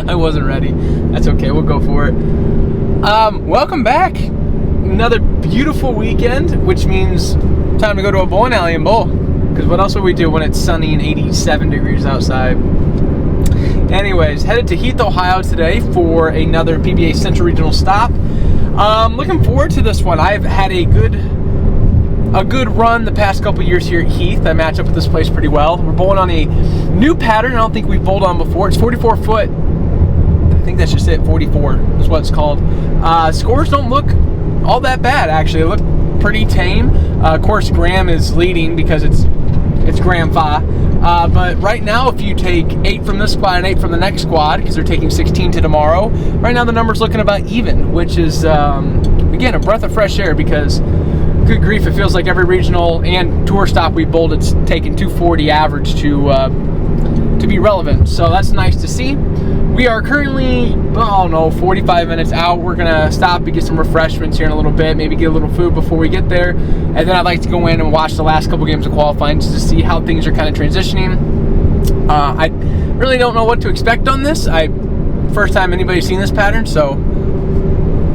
I wasn't ready. That's okay, we'll go for it. Welcome back. Another beautiful weekend, which means time to go to a bowling alley and bowl. Because what else would we do when it's sunny and 87 degrees outside? Anyways, headed to Heath, Ohio today for another PBA Central Regional stop. Looking forward to this one. I've had a good run the past couple years here at Heath. I match up with this place pretty well. We're bowling on a new pattern I don't think we've bowled on before. It's 44 foot. I think that's just it. 44 is what it's called. Scores don't look all that bad, actually. They look pretty tame. Of course, Graham is leading because it's Graham Fa. But right now, if you take 8 from this squad and 8 from the next squad, because they're taking 16 to tomorrow, right now the number's looking about even, which is, again, a breath of fresh air because, good grief, it feels like every regional and tour stop we bowled, it's taken 240 average to be relevant. So that's nice to see. We are currently, 45 minutes out. We're gonna stop and get some refreshments here in a little bit, maybe get a little food before we get there. And then I'd like to go in and watch the last couple games of qualifying just to see how things are kind of transitioning. I really don't know what to expect on this. First time anybody's seen this pattern, so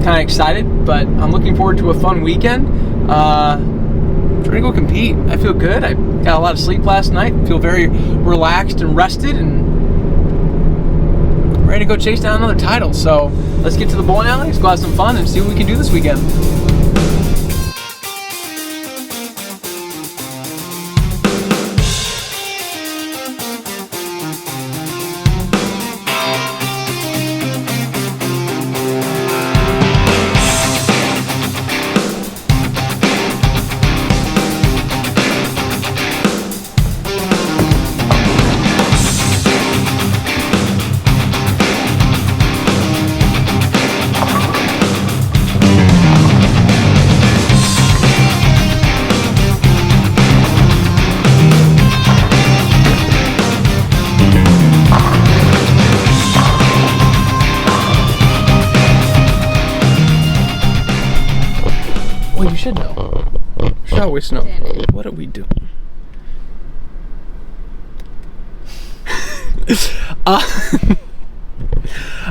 kind of excited, but I'm looking forward to a fun weekend. Trying to go compete. I feel good. I got a lot of sleep last night. Feel very relaxed and rested and ready to go chase down another title. So let's get to the bowling alley, let's go have some fun and see what we can do this weekend. You should know. Should always know. What are we doing?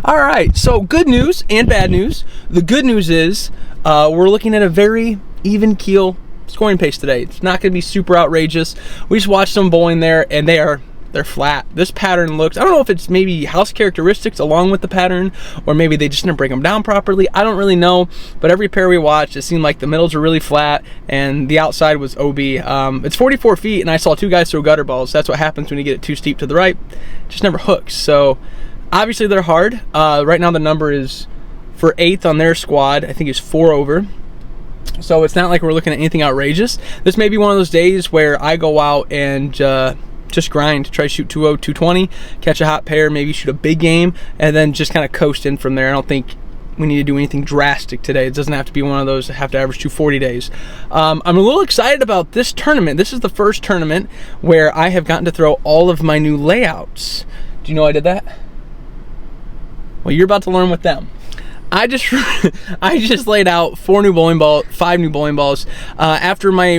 Alright, so good news and bad news. The good news is we're looking at a very even keel scoring pace today. It's not going to be super outrageous. We just watched some bowling there and they're flat. This pattern looks, I don't know if it's maybe house characteristics along with the pattern, or maybe they just didn't break them down properly. I don't really know, but every pair we watched, it seemed like the middles were really flat and the outside was OB. It's 44 feet and I saw 2 guys throw gutter balls. That's what happens when you get it too steep to the right. It just never hooks. So obviously they're hard. Right now the number is for 8th on their squad, I think it's 4 over. So it's not like we're looking at anything outrageous. This may be one of those days where I go out and just grind, try to shoot 200, 220, catch a hot pair, maybe shoot a big game, and then just kind of coast in from there. I don't think we need to do anything drastic today. It doesn't have to be one of those that have to average 240 days. I'm a little excited about this tournament. This is the first tournament where I have gotten to throw all of my new layouts. Do you know I did that? Well, you're about to learn with them. I just laid out 5 new bowling balls after my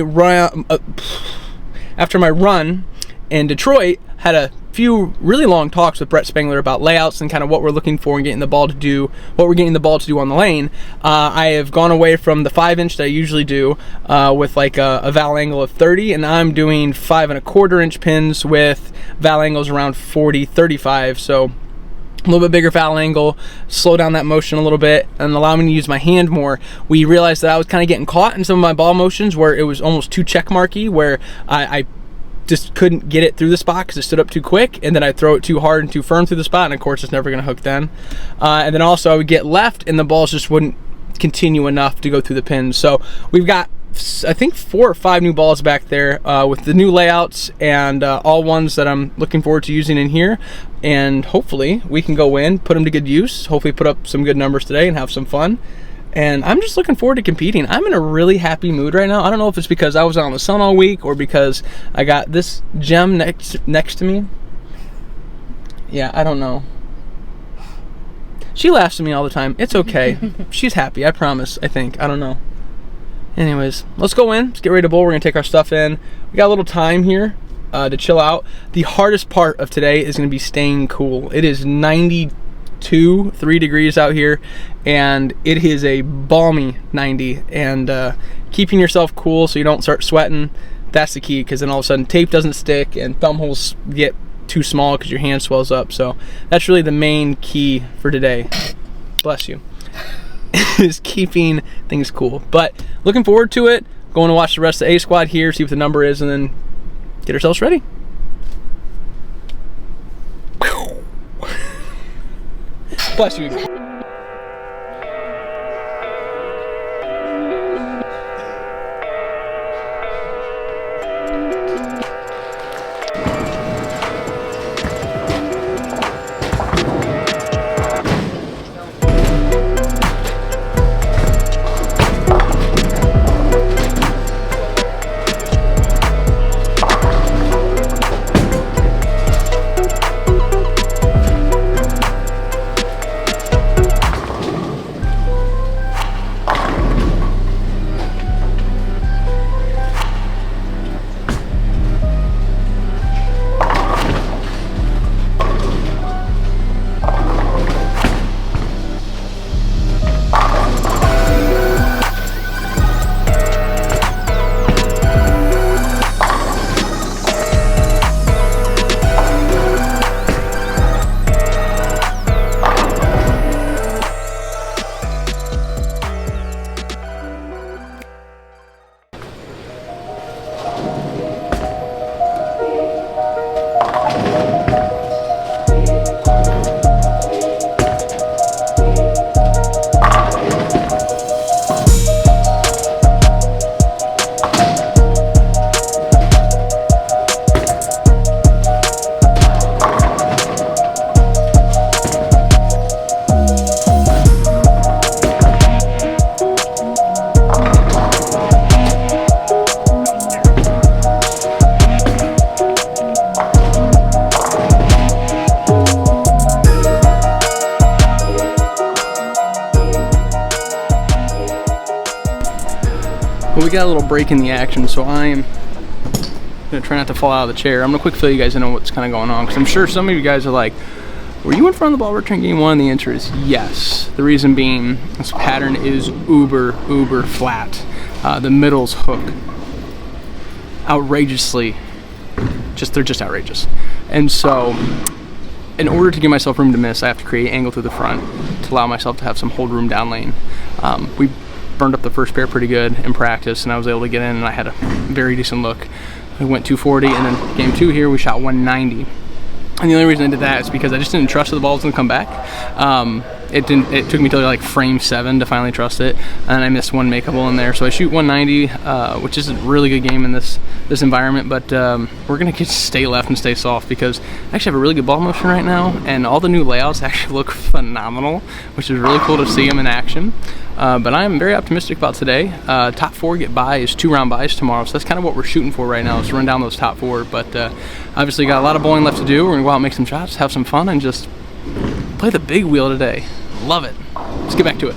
run in Detroit. Had a few really long talks with Brett Spengler about layouts and kind of what we're looking for and getting the ball to do, what we're getting the ball to do on the lane. I have gone away from the 5-inch that I usually do with like a val angle of 30, and I'm doing 5 1/4 inch pins with val angles around 40, 35. So a little bit bigger val angle, slow down that motion a little bit, and allow me to use my hand more. We realized that I was kind of getting caught in some of my ball motions where it was almost too check marky, where I just couldn't get it through the spot because it stood up too quick, and then I'd throw it too hard and too firm through the spot, and of course it's never going to hook then. And then also I would get left and the balls just wouldn't continue enough to go through the pins. So we've got, I think, 4 or 5 new balls back there with the new layouts, and all ones that I'm looking forward to using in here, and hopefully we can go in, put them to good use, hopefully put up some good numbers today and have some fun. And I'm just looking forward to competing. I'm in a really happy mood right now. I don't know if it's because I was out in the sun all week or because I got this gem next to me. Yeah, I don't know. She laughs at me all the time. It's okay. She's happy, I promise, I think. I don't know. Anyways, let's go in. Let's get ready to bowl. We're going to take our stuff in. We got a little time here to chill out. The hardest part of today is going to be staying cool. It is 92 2-3 degrees out here, and it is a balmy 90. And keeping yourself cool so you don't start sweating, that's the key, because then all of a sudden tape doesn't stick and thumb holes get too small because your hand swells up. So that's really the main key for today. Bless you. Is keeping things cool. But looking forward to it. Going to watch the rest of the A squad here, see what the number is, and then get ourselves ready. Bless you. Well, we got a little break in the action, so I'm gonna try not to fall out of the chair. I'm gonna quick fill you guys in on what's kind of going on, because I'm sure some of you guys are like, were you in front of the ball return game 1? The answer is yes. The reason being, this pattern is uber flat. The middles hook outrageously, they're just outrageous. And so, in order to give myself room to miss, I have to create angle through the front to allow myself to have some hold room down lane. We burned up the first pair pretty good in practice, and I was able to get in, and I had a very decent look. I went 240, and then game 2 here, we shot 190. And the only reason I did that is because I just didn't trust the ball was gonna come back. It took me till like frame 7 to finally trust it, and I missed one makeable in there. So I shoot 190, which is a really good game in this environment, but we're gonna stay left and stay soft, because I actually have a really good ball motion right now, and all the new layouts actually look phenomenal, which is really cool to see them in action. But I am very optimistic about today. Top 4 get by is 2 round buys tomorrow, so that's kind of what we're shooting for right now, is to run down those top 4. But obviously got a lot of bowling left to do. We're gonna go out and make some shots, have some fun, and just play the big wheel today. Love it. Let's get back to it.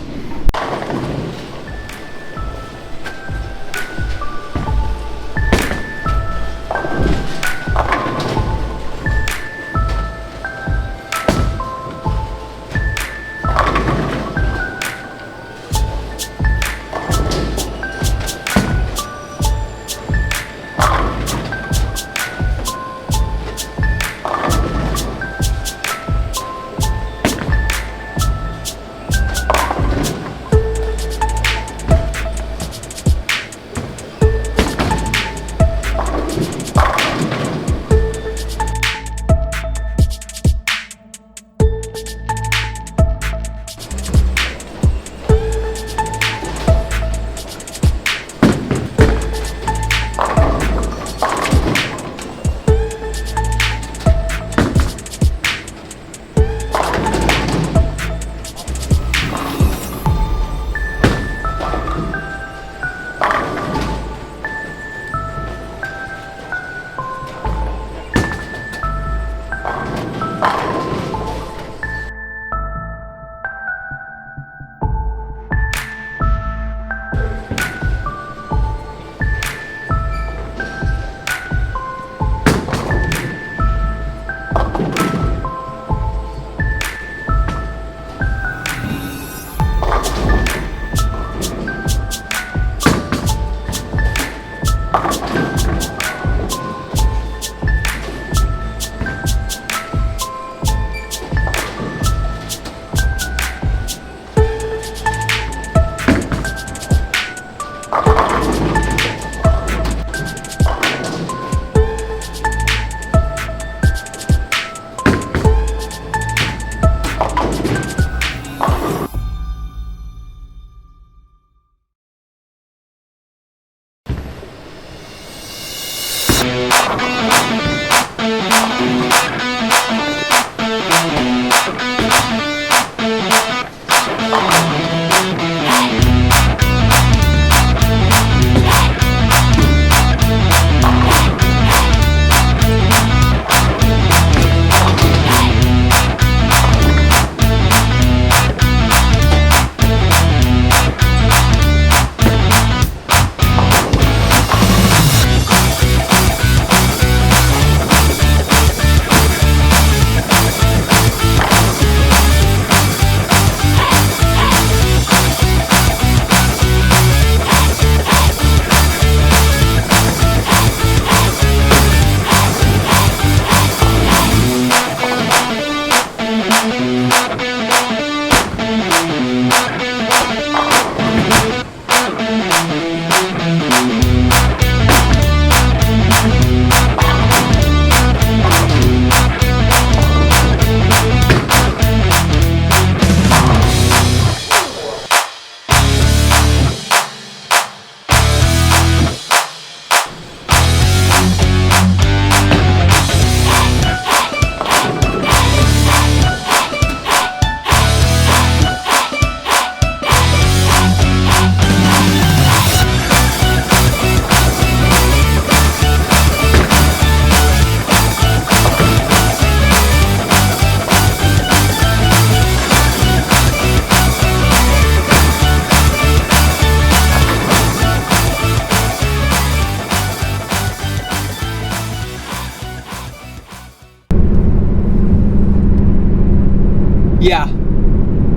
yeah,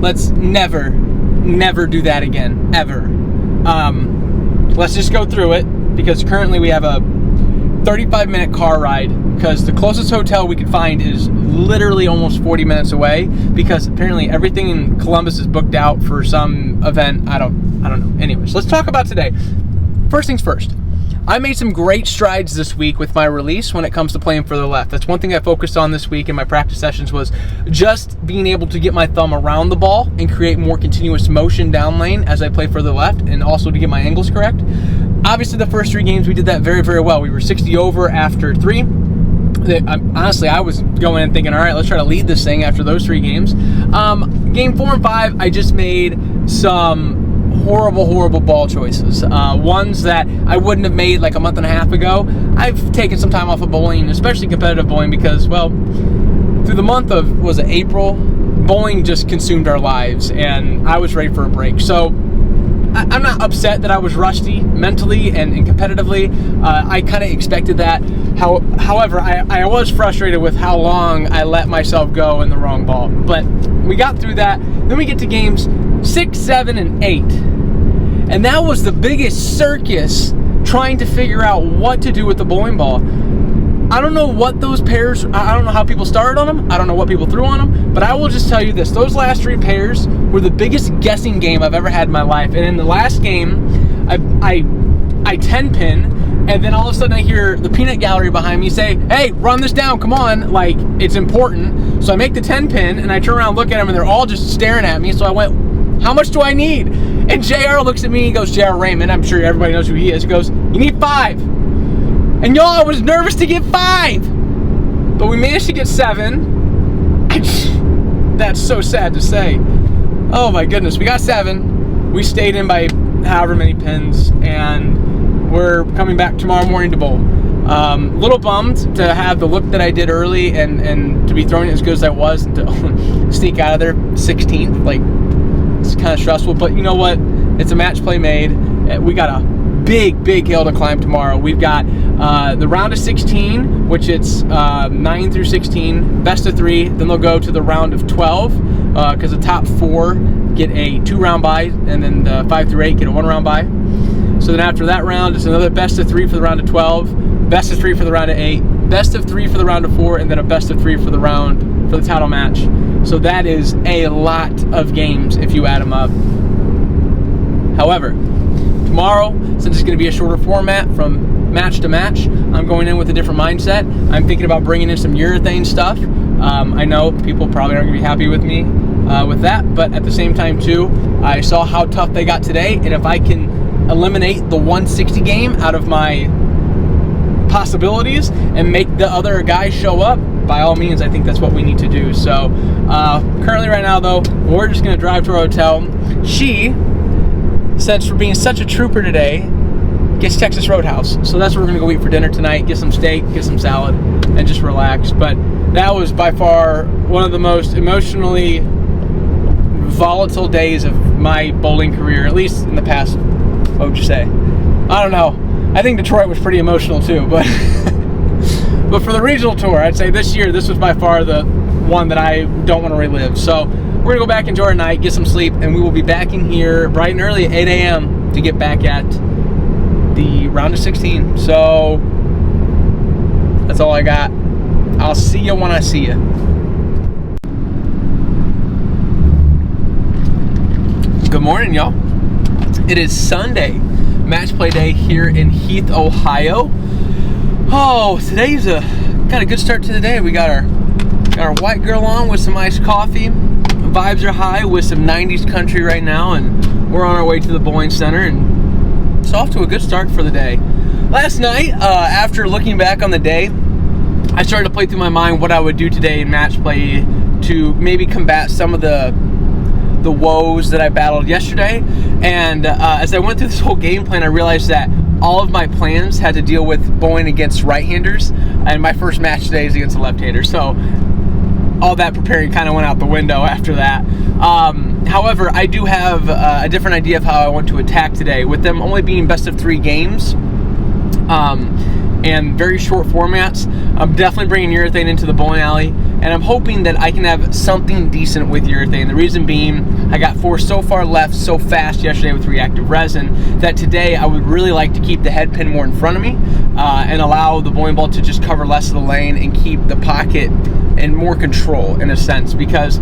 let's never do that again, ever. Let's just go through it, because currently we have a 35-minute car ride, because the closest hotel we could find is literally almost 40 minutes away, because apparently everything in Columbus is booked out for some event. I don't know. Anyways, let's talk about today. First things first. I made some great strides this week with my release when it comes to playing further left. That's one thing I focused on this week in my practice sessions, was just being able to get my thumb around the ball and create more continuous motion down lane as I play further left, and also to get my angles correct. Obviously, the first 3 games we did that very, very well. We were 60 over after 3. Honestly, I was going in thinking, all right, let's try to lead this thing after those 3 games. Game 4 and 5, I just made some horrible ball choices. Ones that I wouldn't have made like a month and a half ago. I've taken some time off of bowling, especially competitive bowling, because, well, through the month of, was it April, bowling just consumed our lives, and I was ready for a break. So I'm not upset that I was rusty mentally and competitively. I kind of expected that. However, I was frustrated with how long I let myself go in the wrong ball. But we got through that. Then we get to games 6, 7, and 8. And that was the biggest circus, trying to figure out what to do with the bowling ball. I don't know what those pairs, I don't know how people started on them. I don't know what people threw on them. But I will just tell you this. Those last 3 pairs were the biggest guessing game I've ever had in my life. And in the last game, I 10-pin, and then all of a sudden I hear the peanut gallery behind me say, hey, run this down, come on, like, it's important. So I make the 10-pin, and I turn around and look at them, and they're all just staring at me. So I went, how much do I need? And JR looks at me, he goes, JR Raymond, I'm sure everybody knows who he is, he goes, you need 5. And y'all, I was nervous to get 5. But we managed to get 7. That's so sad to say. Oh my goodness, we got 7. We stayed in by however many pins, and we're coming back tomorrow morning to bowl. Little bummed to have the look that I did early and to be throwing it as good as I was, and to sneak out of there 16th. Like, it's kind of stressful, but you know what? It's a match play made. We got a big hill to climb tomorrow. We've got the round of 16, which it's 9 through 16, best of 3. Then they'll go to the round of 12, because the top 4 get a 2-round bye, and then the 5 through 8 get a 1-round bye. So then after that round, it's another best of 3 for the round of 12, best of 3 for the round of 8, best of 3 for the round of 4, and then a best of 3 for the title match. So that is a lot of games if you add them up. However, tomorrow, since it's going to be a shorter format from match to match, I'm going in with a different mindset. I'm thinking about bringing in some urethane stuff. I know people probably aren't going to be happy with me with that, but at the same time too, I saw how tough they got today, and if I can eliminate the 160 game out of my possibilities and make the other guys show up, by all means, I think that's what we need to do. So currently right now though, we're just going to drive to our hotel. She, since for being such a trooper today, gets Texas Roadhouse. So that's where we're going to go eat for dinner tonight, get some steak, get some salad, and just relax. But that was by far one of the most emotionally volatile days of my bowling career, at least in the past, what would you say? I don't know. I think Detroit was pretty emotional too, but but for the regional tour, I'd say this year, this was by far the one that I don't want to relive. So we're going to go back, enjoy our night, get some sleep, and we will be back in here bright and early at 8 a.m. to get back at the round of 16. So that's all I got. I'll see you when I see you. Good morning, y'all. It is Sunday, match play day here in Heath, Ohio. Oh, today's got a good start to the day. We got our white girl on with some iced coffee. Vibes are high with some 90s country right now, and we're on our way to the bowling center, and it's off to a good start for the day. Last night, after looking back on the day, I started to play through my mind what I would do today in match play to maybe combat some of the woes that I battled yesterday. And as I went through this whole game plan, I realized that all of my plans had to deal with bowling against right-handers, and my first match today is against a left-hander. So all that preparing kind of went out the window after that. However, I do have a different idea of how I want to attack today. With them only being best of 3 games and very short formats, I'm definitely bringing urethane into the bowling alley and I'm hoping that I can have something decent with urethane. The reason being, I got forced so far left so fast yesterday with reactive resin that today I would really like to keep the head pin more in front of me and allow the bowling ball to just cover less of the lane and keep the pocket in more control in a sense, because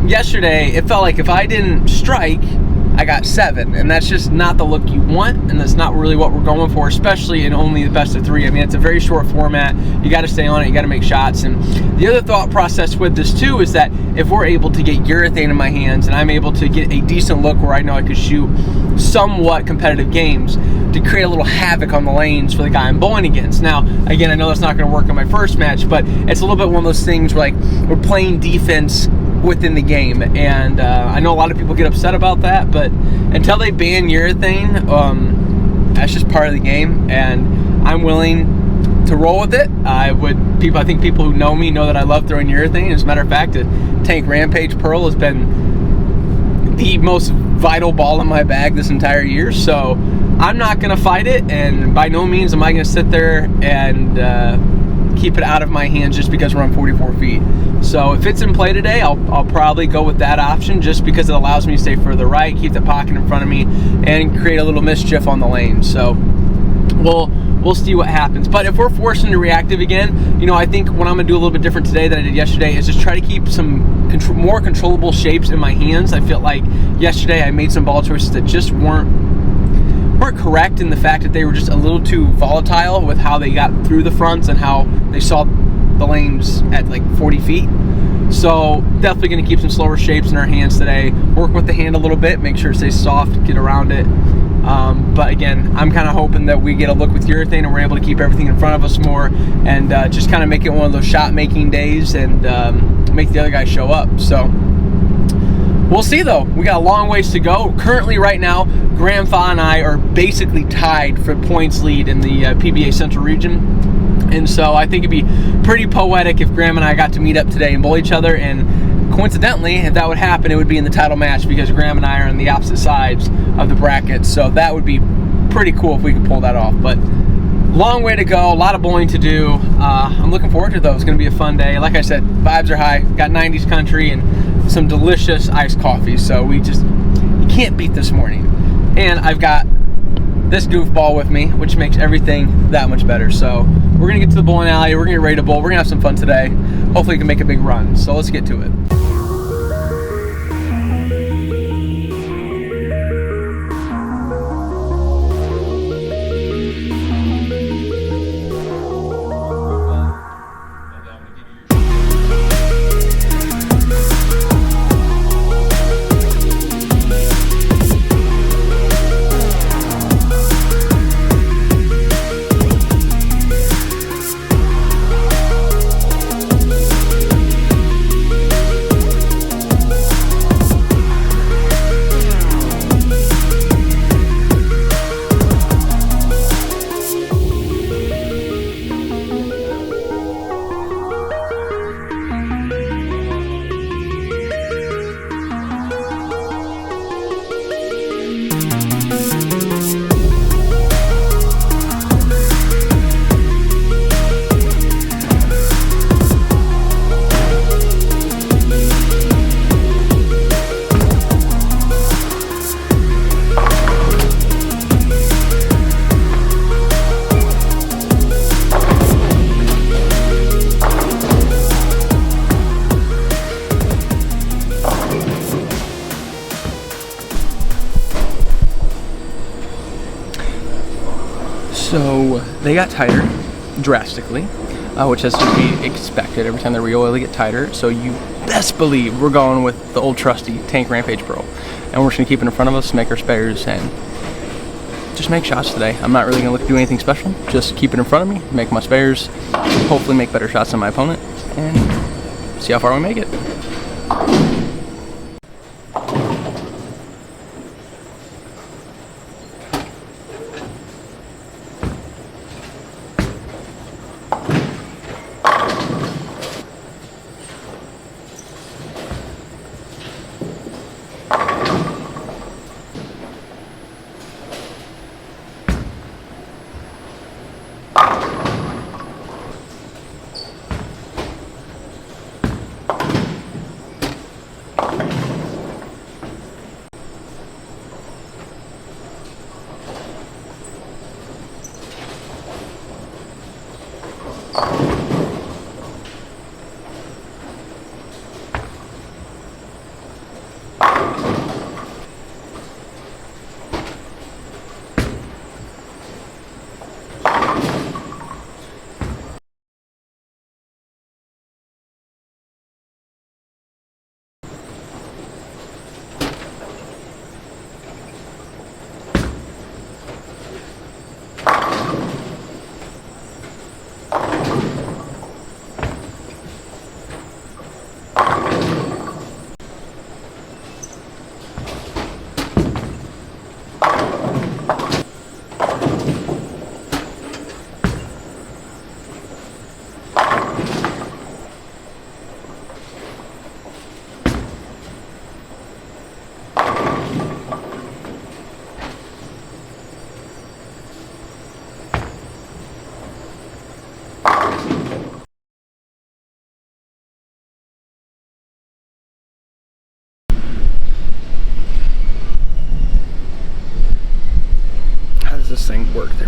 yesterday it felt like if I didn't strike, I got 7, and that's just not the look you want, and that's not really what we're going for, especially in only the best of 3. I mean, it's a very short format. You got to stay on it. You got to make shots. And the other thought process with this too is that if we're able to get urethane in my hands and I'm able to get a decent look where I know I could shoot somewhat competitive games, to create a little havoc on the lanes for the guy I'm bowling against. Now, again, I know that's not going to work in my first match, but it's a little bit one of those things where, like, we're playing defense within the game, and I know a lot of people get upset about that, but until they ban urethane, that's just part of the game, and I'm willing to roll with it. I think people who know me know that I love throwing urethane. As a matter of fact, a Tank Rampage Pearl has been the most vital ball in my bag this entire year, so I'm not going to fight it, and by no means am I going to sit there and keep it out of my hands just because we're on 44 feet. So if it's in play today, I'll probably go with that option just because it allows me to stay further right, keep the pocket in front of me, and create a little mischief on the lane. So we'll see what happens. But if we're forced into reactive again, you know, I think what I'm going to do a little bit different today than I did yesterday is just try to keep some more controllable shapes in my hands. I feel like yesterday I made some ball choices that just weren't correct in the fact that they were just a little too volatile with how they got through the fronts and how they saw the lanes at like 40 feet. So definitely going to keep some slower shapes in our hands today, work with the hand a little bit, make sure it stays soft, get around it. But again, I'm kind of hoping that we get a look with urethane and we're able to keep everything in front of us more and just kind of make it one of those shot making days and make the other guys show up. So we'll see though. We got a long ways to go. Currently right now, Grandpa and I are basically tied for points lead in the PBA Central region. And so I think it'd be pretty poetic if Graham and I got to meet up today and bowl each other. And coincidentally, if that would happen, it would be in the title match because Graham and I are on the opposite sides of the bracket. So that would be pretty cool if we could pull that off. But long way to go, a lot of bowling to do. I'm looking forward to it though. It's going to be a fun day. Like I said, vibes are high. Got 90s country and some delicious iced coffee. So you can't beat this morning. And I've got this goofball with me, which makes everything that much better. So we're gonna get to the bowling alley, we're gonna get ready to bowl, we're gonna have some fun today. Hopefully we can make a big run. So let's get to it. So they got tighter drastically, which has to be expected. Every time they re-oil, they get tighter. So you best believe we're going with the old trusty Tank Rampage Pro. And we're just gonna keep it in front of us, make our spares, and just make shots today. I'm not really gonna look to do anything special. Just keep it in front of me, make my spares, hopefully make better shots than my opponent, and see how far we make it.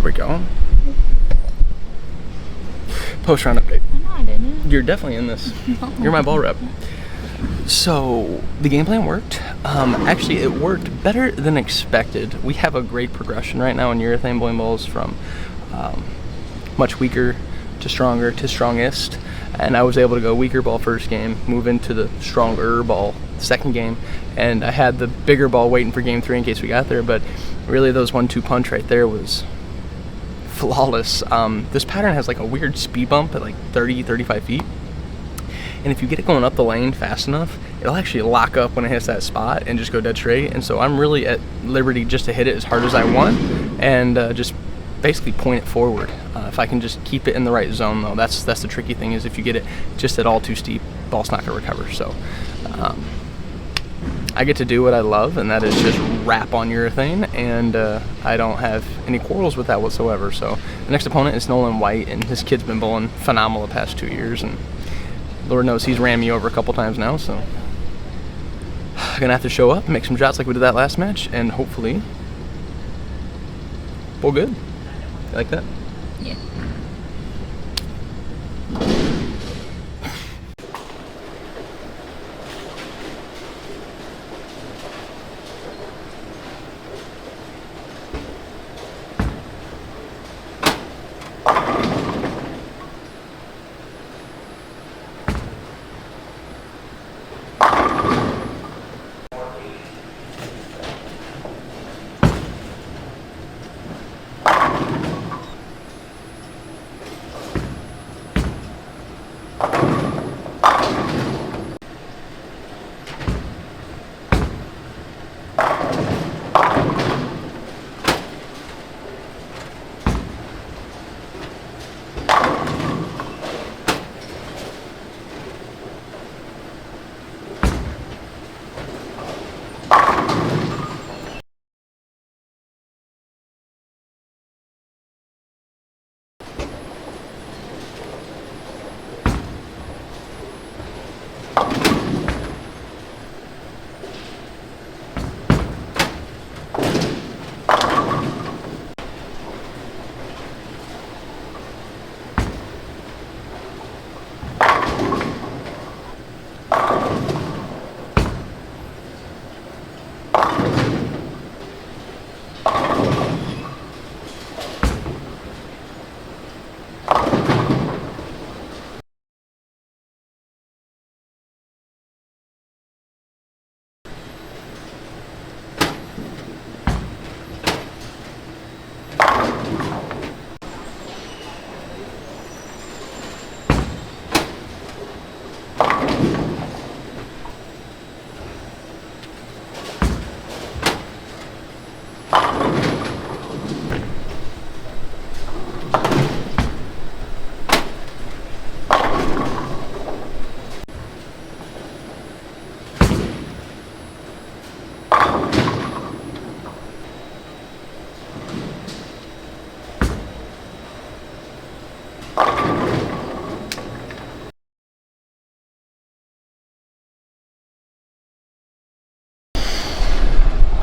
we go. Post-round update. No, I didn't. You're definitely in this. No. You're my ball rep. So the game plan worked. Actually, it worked better than expected. We have a great progression right now in urethane bowling balls from much weaker to stronger to strongest. And I was able to go weaker ball first game, move into the stronger ball second game, and I had the bigger ball waiting for game 3 in case we got there. But really, those 1-2 punch right there was flawless. This pattern has like a weird speed bump at like 30-35 feet, and if you get it going up the lane fast enough, it'll actually lock up when it hits that spot and just go dead straight. And so I'm really at liberty just to hit it as hard as I want and just basically point it forward. If I can just keep it in the right zone, though, that's the tricky thing, is if you get it just at all too steep, ball's not gonna recover. So I get to do what I love, and that is just wrap on urethane, and I don't have any quarrels with that whatsoever. So the next opponent is Nolan White, and his kid's been bowling phenomenal the past 2 years, and Lord knows he's ran me over a couple times now. So I'm gonna have to show up, make some shots like we did that last match, and hopefully bowl good. You like that? Yeah.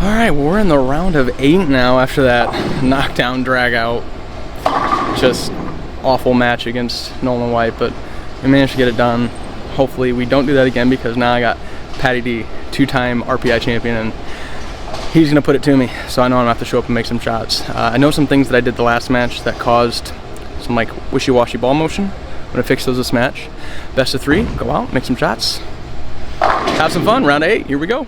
Alright, well, we're in the round of 8 now after that knockdown drag out. Just awful match against Nolan White, but we managed to get it done. Hopefully we don't do that again, because now I got Patty D, 2-time RPI champion, and he's gonna put it to me. So I know I'm gonna have to show up and make some shots. I know some things that I did the last match that caused some like wishy-washy ball motion. I'm gonna fix those this match. Best of 3, go out, make some shots, have some fun. Round 8, here we go.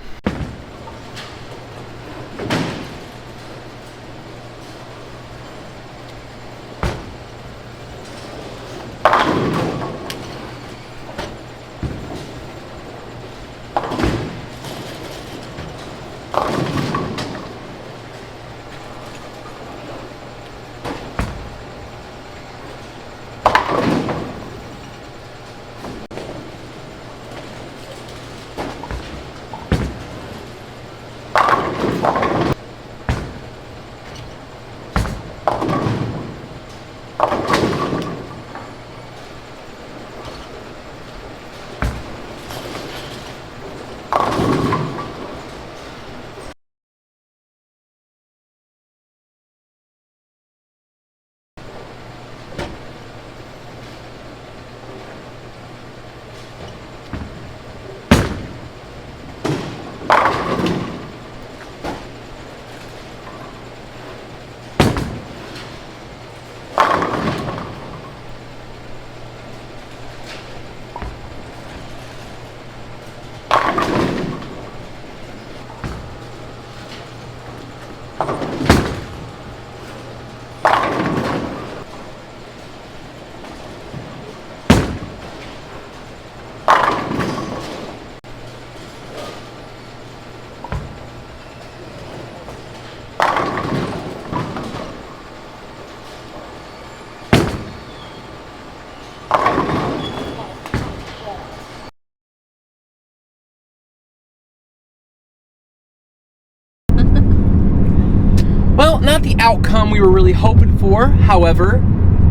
not the outcome we were really hoping for. However,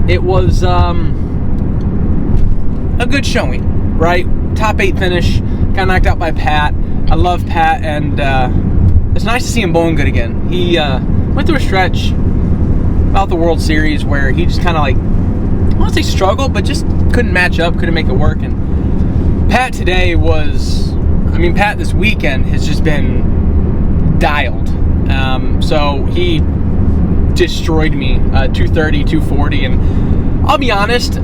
it was a good showing, right? Top 8 finish, got knocked out by Pat. I love Pat, and it's nice to see him bowling good again. He went through a stretch about the World Series where he just kind of like, I won't say struggled, but just couldn't match up, couldn't make it work. And Pat today was, I mean, Pat this weekend has just been dialed. So he destroyed me, 230, 240, and I'll be honest,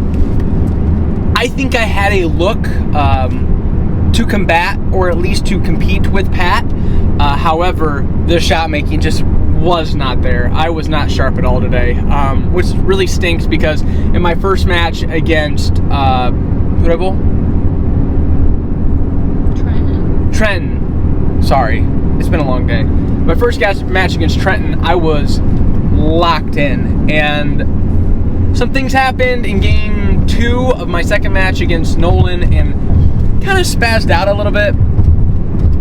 I think I had a look to combat, or at least to compete with Pat. However, the shot making just was not there. I was not sharp at all today, which really stinks because in my first match against who did I bowl? Trenton. Sorry, it's been a long day. My first match against Trenton, I was locked in, and some things happened in game 2 of my second match against Nolan, and kind of spazzed out a little bit.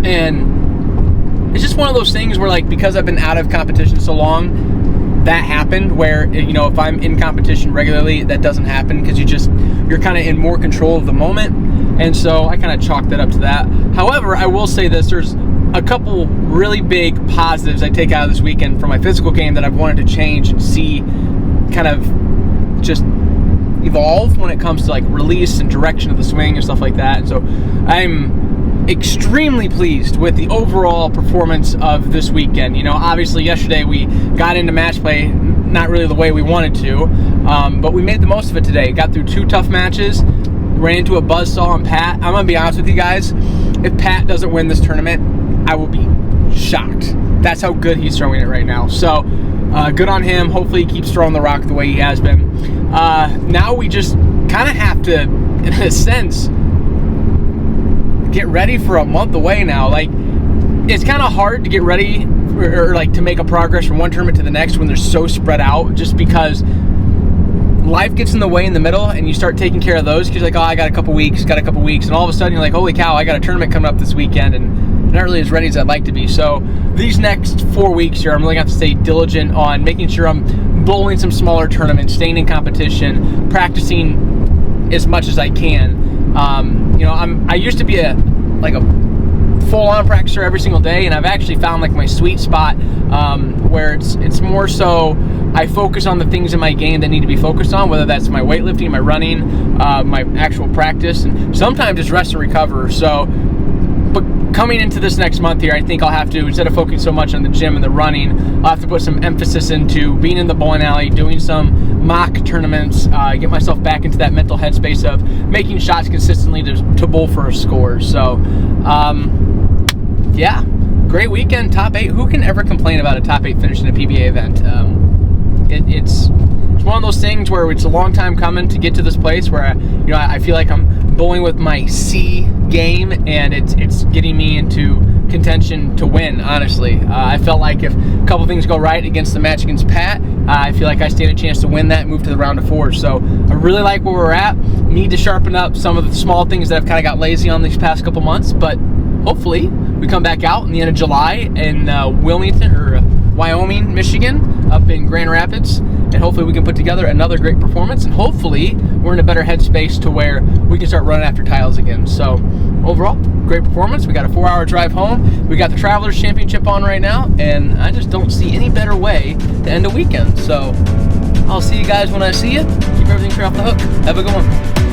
And it's just one of those things where, like, because I've been out of competition so long, that happened where, you know, if I'm in competition regularly, that doesn't happen because you're kind of in more control of the moment. And so I kind of chalked that up to that. However, I will say this, there's a couple really big positives I take out of this weekend from my physical game that I've wanted to change and see kind of just evolve when it comes to like release and direction of the swing and stuff like that. And so I'm extremely pleased with the overall performance of this weekend. You know, obviously yesterday we got into match play not really the way we wanted to, but we made the most of it today. Got through 2 tough matches, ran into a buzzsaw on Pat. I'm gonna be honest with you guys, if Pat doesn't win this tournament, I will be shocked. That's how good he's throwing it right now. So good on him. Hopefully he keeps throwing the rock the way he has been. Now we just kind of have to, in a sense, get ready for a month away now. Like, it's kind of hard to get ready or like to make a progress from one tournament to the next when they're so spread out, just because life gets in the way in the middle and you start taking care of those because you're like, oh, I got a couple weeks, and all of a sudden you're like, holy cow, I got a tournament coming up this weekend, and not really as ready as I'd like to be. So these next 4 weeks here, I'm really going to have to stay diligent on making sure I'm bowling some smaller tournaments, staying in competition, practicing as much as I can. You know, I used to be a full-on practicer every single day, and I've actually found like my sweet spot where it's more so I focus on the things in my game that need to be focused on, whether that's my weightlifting, my running, my actual practice, and sometimes it's rest and recover. So, but coming into this next month here, I think I'll have to, instead of focusing so much on the gym and the running, I'll have to put some emphasis into being in the bowling alley, doing some mock tournaments, get myself back into that mental headspace of making shots consistently to bowl for a score. So, yeah, great weekend, top 8. Who can ever complain about a top 8 finish in a PBA event? It's one of those things where it's a long time coming to get to this place where I feel like I'm bowling with my C game, and it's getting me into contention to win. Honestly, I felt like if a couple things go right against the match against Pat, I feel like I stand a chance to win that and move to the round of 4. So I really like where we're at. Need to sharpen up some of the small things that I've kind of got lazy on these past couple months, but hopefully we come back out in the end of July in Wilmington or Wyoming, Michigan, up in Grand Rapids, and hopefully we can put together another great performance, and hopefully we're in a better headspace to where we can start running after tiles again. So overall, great performance. We got a 4-hour drive home. We got the Travelers Championship on right now, and I just don't see any better way to end a weekend. So I'll see you guys when I see you. Keep everything clear off the hook. Have a good one.